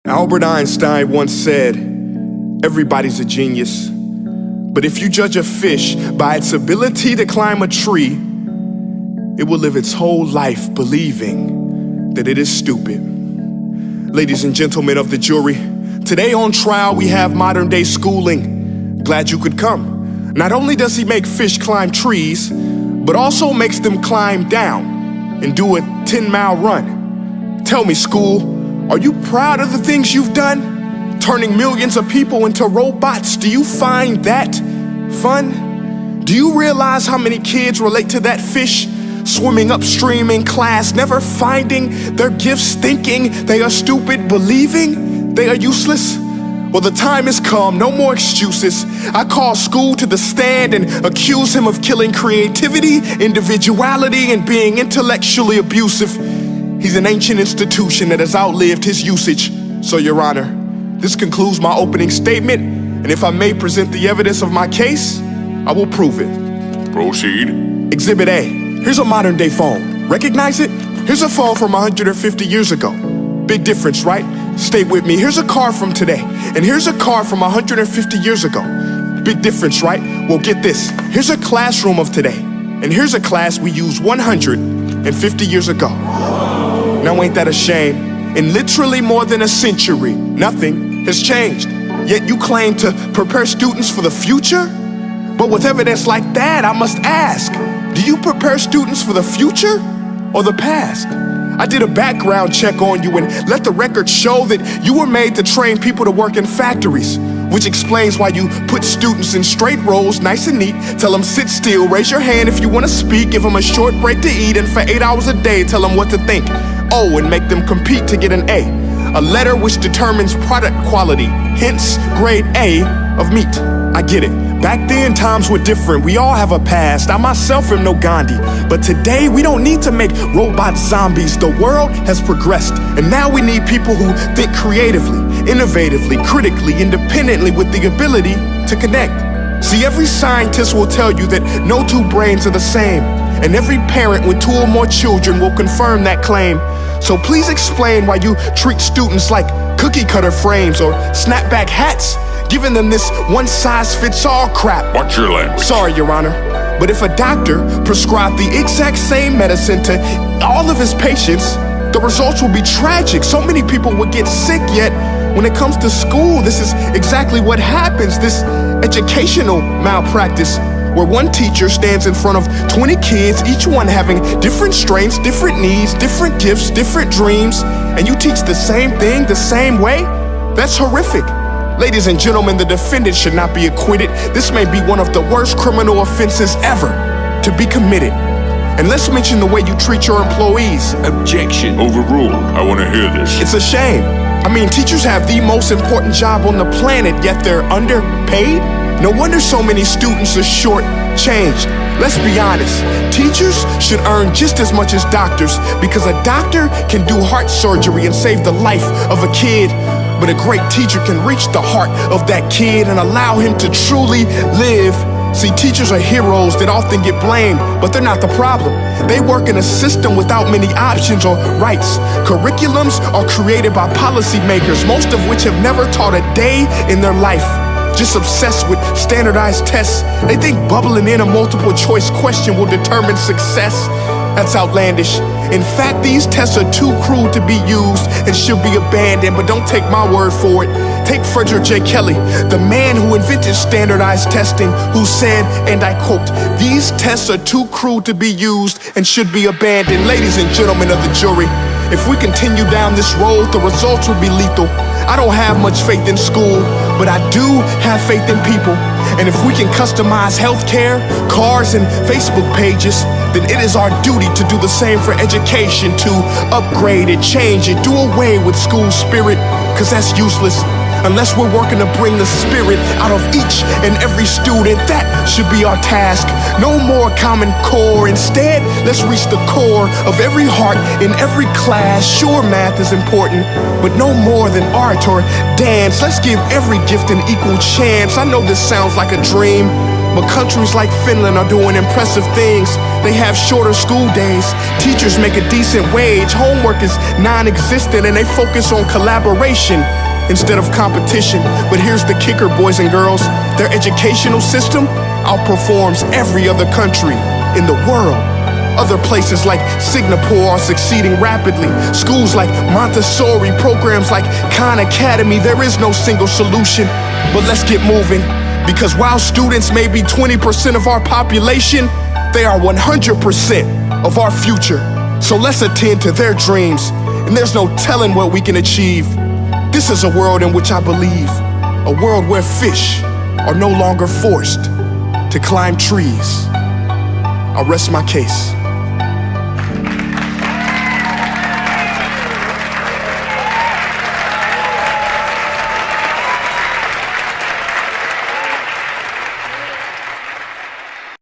Albert Einstein once said, everybody's a genius, but if you judge a fish by its ability to climb a tree, it will live its whole life believing that it is stupid. Ladies and gentlemen of the jury, today on trial we have modern day schooling. Glad you could come. Not only does he make fish climb trees, but also makes them climb down and do a 10-mile run. Tell me, school, are you proud of the things you've done? Turning millions of people into robots, do you find that fun? Do you realize how many kids relate to that fish? Swimming upstream in class, never finding their gifts, thinking they are stupid, believing they are useless? Well, the time has come, no more excuses. I call school to the stand and accuse him of killing creativity, individuality, and being intellectually abusive. He's an ancient institution that has outlived his usage. So, Your Honor, this concludes my opening statement, and if I may present the evidence of my case, I will prove it. Proceed. Exhibit A. Here's a modern day phone. Recognize it? Here's a phone from 150 years ago. Big difference, right? Stay with me. Here's a car from today, and here's a car from 150 years ago. Big difference, right? Well, get this. Here's a classroom of today, and here's a class we used 150 years ago. Now ain't that a shame? In literally more than a century, nothing has changed. Yet you claim to prepare students for the future? But with evidence like that, I must ask, do you prepare students for the future or the past? I did a background check on you and let the record show that you were made to train people to work in factories, which explains why you put students in straight rows, nice and neat, tell them sit still, raise your hand if you want to speak, give them a short break to eat, and for 8 hours a day, tell them what to think. Oh, and make them compete to get an A letter which determines product quality, hence grade A of meat. I get it. Back then, times were different. We all have a past. I myself am no Gandhi. But today, we don't need to make robot zombies. The world has progressed. And now we need people who think creatively, innovatively, critically, independently, with the ability to connect. See, every scientist will tell you that no two brains are the same. And every parent with 2 or more children will confirm that claim. So please explain why you treat students like cookie cutter frames or snapback hats, giving them this one-size-fits-all crap. Watch your language. Sorry, Your Honor, but if a doctor prescribed the exact same medicine to all of his patients, the results will be tragic. So many people would get sick, yet when it comes to school, this is exactly what happens, this educational malpractice, where one teacher stands in front of 20 kids, each one having different strengths, different needs, different gifts, different dreams, and you teach the same thing the same way? That's horrific. Ladies and gentlemen, the defendant should not be acquitted. This may be one of the worst criminal offenses ever to be committed. And let's mention the way you treat your employees. Objection. Overruled. I want to hear this. It's a shame. I mean, teachers have the most important job on the planet, yet they're underpaid? No wonder so many students are short-changed. Let's be honest, teachers should earn just as much as doctors, because a doctor can do heart surgery and save the life of a kid, but a great teacher can reach the heart of that kid and allow him to truly live. See, teachers are heroes that often get blamed, but they're not the problem. They work in a system without many options or rights. Curriculums are created by policymakers, most of which have never taught a day in their life. Just obsessed with standardized tests. They think bubbling in a multiple choice question will determine success. That's outlandish. In fact, these tests are too cruel to be used and should be abandoned, but don't take my word for it. Take Frederick J. Kelly, the man who invented standardized testing, who said, and I quote, "These tests are too cruel to be used and should be abandoned." Ladies and gentlemen of the jury, if we continue down this road, the results will be lethal. I don't have much faith in school, but I do have faith in people. And if we can customize healthcare, cars, and Facebook pages, then it is our duty to do the same for education, to upgrade it, change it, do away with school spirit, because that's useless. Unless we're working to bring the spirit out of each and every student, that should be our task. No more Common Core. Instead, let's reach the core of every heart in every class. Sure, math is important, but no more than art or dance. Let's give every gift an equal chance. I know this sounds like a dream, But countries like Finland are doing impressive things. They have shorter school days, teachers make a decent wage, homework is non-existent, and they focus on collaboration instead of competition. But here's the kicker, boys and girls. Their educational system outperforms every other country in the world. Other places like Singapore are succeeding rapidly. Schools like Montessori, programs like Khan Academy, there is no single solution. But let's get moving, because while students may be 20% of our population, they are 100% of our future. So let's attend to their dreams, and there's no telling what we can achieve. This is a world in which I believe, a world where fish are no longer forced to climb trees. I'll rest my case.